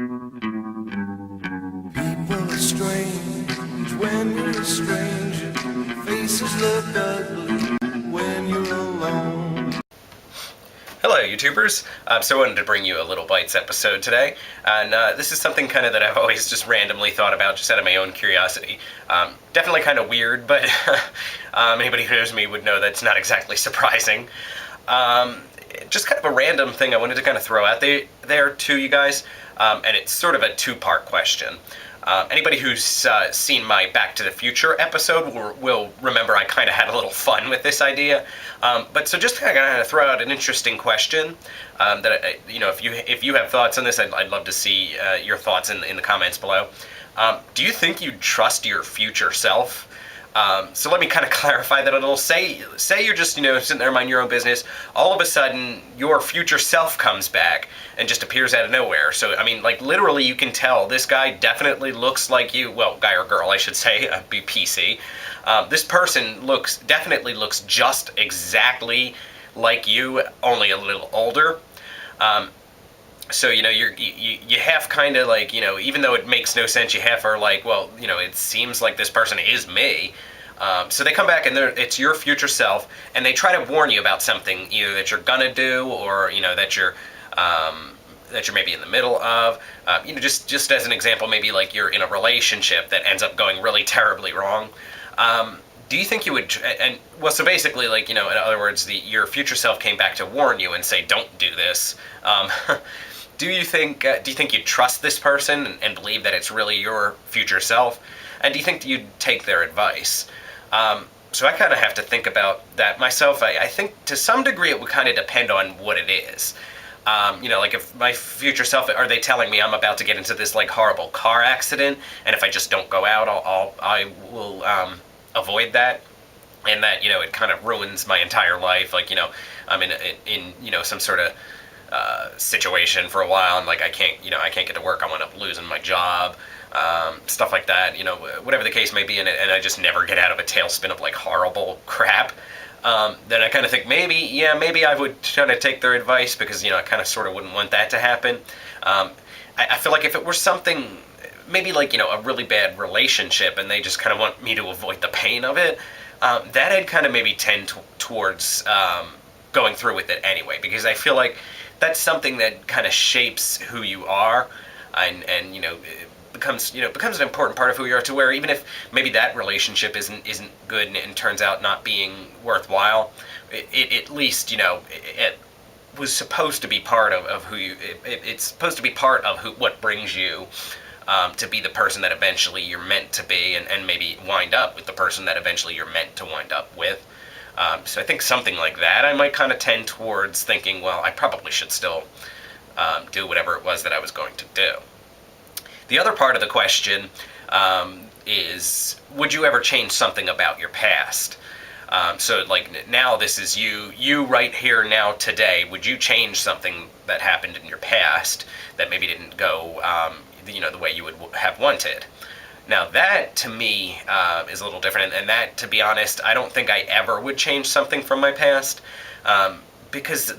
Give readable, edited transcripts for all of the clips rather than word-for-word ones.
People are strange when you're a stranger. Faces look ugly when you're alone. Hello, YouTubers. So I wanted to bring you a Little Bites episode today, and this is something kind of that I've always just randomly thought about, just out of my own curiosity. Definitely kind of weird, but anybody who knows me would know that's not exactly surprising. Just kind of a random thing I wanted to kind of throw out there to you guys, and it's sort of a two-part question. Anybody who's seen my Back to the Future episode will remember I kind of had a little fun with this idea. But so just kind of throw out an interesting question that if you have thoughts on this, I'd love to see your thoughts in the comments below. Do you think you'd trust your future self? So let me kind of clarify that a little. Say you're just, sitting there minding your own business. All of a sudden, your future self comes back and just appears out of nowhere. So, I mean, like, literally you can tell this guy definitely looks like you. Well, guy or girl, I should say, be PC. This person definitely looks just exactly like you, only a little older. So, you have kind of like, even though it makes no sense, you have are like, well, it seems like this person is me. So they come back and it's your future self, and they try to warn you about something, either that you're gonna do, or, that you're maybe in the middle of. Just as an example, maybe like you're in a relationship that ends up going really terribly wrong. Do you think you would, so basically, like, in other words, your future self came back to warn you and say, don't do this. Do you think you'd trust this person and believe that it's really your future self? And do you think you'd take their advice? So I kind of have to think about that myself. I think to some degree it would kind of depend on what it is. Like if my future self, are they telling me I'm about to get into this like horrible car accident, and if I just don't go out, I will avoid that, and that it kind of ruins my entire life. Like I'm in some sort of situation for a while, and like I can't get to work. I wind up losing my job, stuff like that. Whatever the case may be, and I just never get out of a tailspin of like horrible crap. Then I kind of think maybe I would try to take their advice, because I kind of sort of wouldn't want that to happen. I feel like if it were something maybe like a really bad relationship, and they just kind of want me to avoid the pain of it, that I'd kind of maybe tend towards going through with it anyway, because I feel like that's something that kind of shapes who you are, and it becomes an important part of who you are, to where even if maybe that relationship isn't good and turns out not being worthwhile, it at least it was supposed to be part of who you. It's supposed to be part of what brings you to be the person that eventually you're meant to be, and maybe wind up with the person that eventually you're meant to wind up with. So I think something like that, I might kind of tend towards thinking, well, I probably should still do whatever it was that I was going to do. The other part of the question is, would you ever change something about your past? So like now this is you right here now today. Would you change something that happened in your past that maybe didn't go the way you would have wanted? Now that, to me, is a little different, and that, to be honest, I don't think I ever would change something from my past, because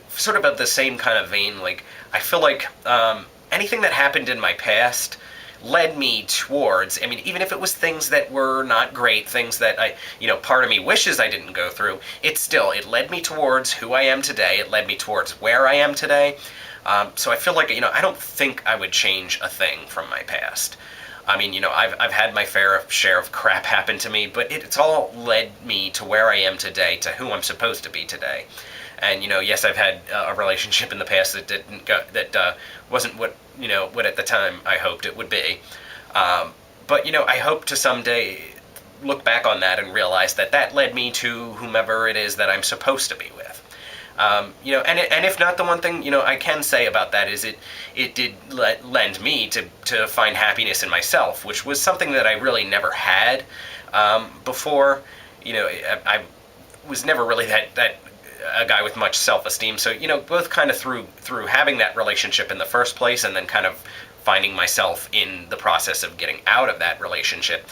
sort of the same kind of vein, like, I feel like anything that happened in my past led me towards, even if it was things that were not great, things that part of me wishes I didn't go through, it led me towards who I am today, it led me towards where I am today. So I feel like, I don't think I would change a thing from my past. I've had my fair share of crap happen to me, but it's all led me to where I am today, to who I'm supposed to be today. And yes, I've had a relationship in the past that wasn't what at the time I hoped it would be. But I hope to someday look back on that and realize that led me to whomever it is that I'm supposed to be with. And if not, the one thing I can say about that is it did lend me to find happiness in myself, which was something that I really never had before. I was never really that a guy with much self-esteem. So both kind of through having that relationship in the first place, and then kind of finding myself in the process of getting out of that relationship.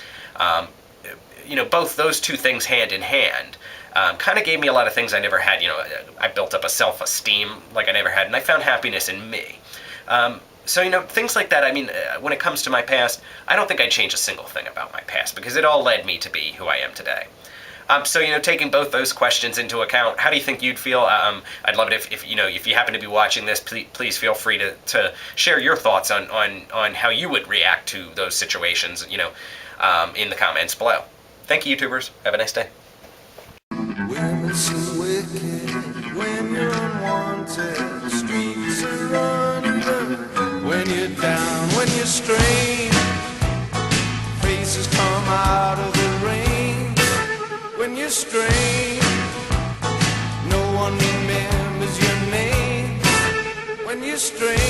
Both those two things hand in hand. Kind of gave me a lot of things I never had. I built up a self-esteem like I never had, and I found happiness in me. So, things like that, I mean, when it comes to my past, I don't think I'd change a single thing about my past because it all led me to be who I am today. So, taking both those questions into account, how do you think you'd feel? I'd love it if you happen to be watching this, please feel free to share your thoughts on how you would react to those situations, in the comments below. Thank you, YouTubers. Have a nice day. Women so wicked when you're unwanted. Streets are uneven when you're down, when you're strange. Faces come out of the rain when you're strange. No one remembers your name when you're strange.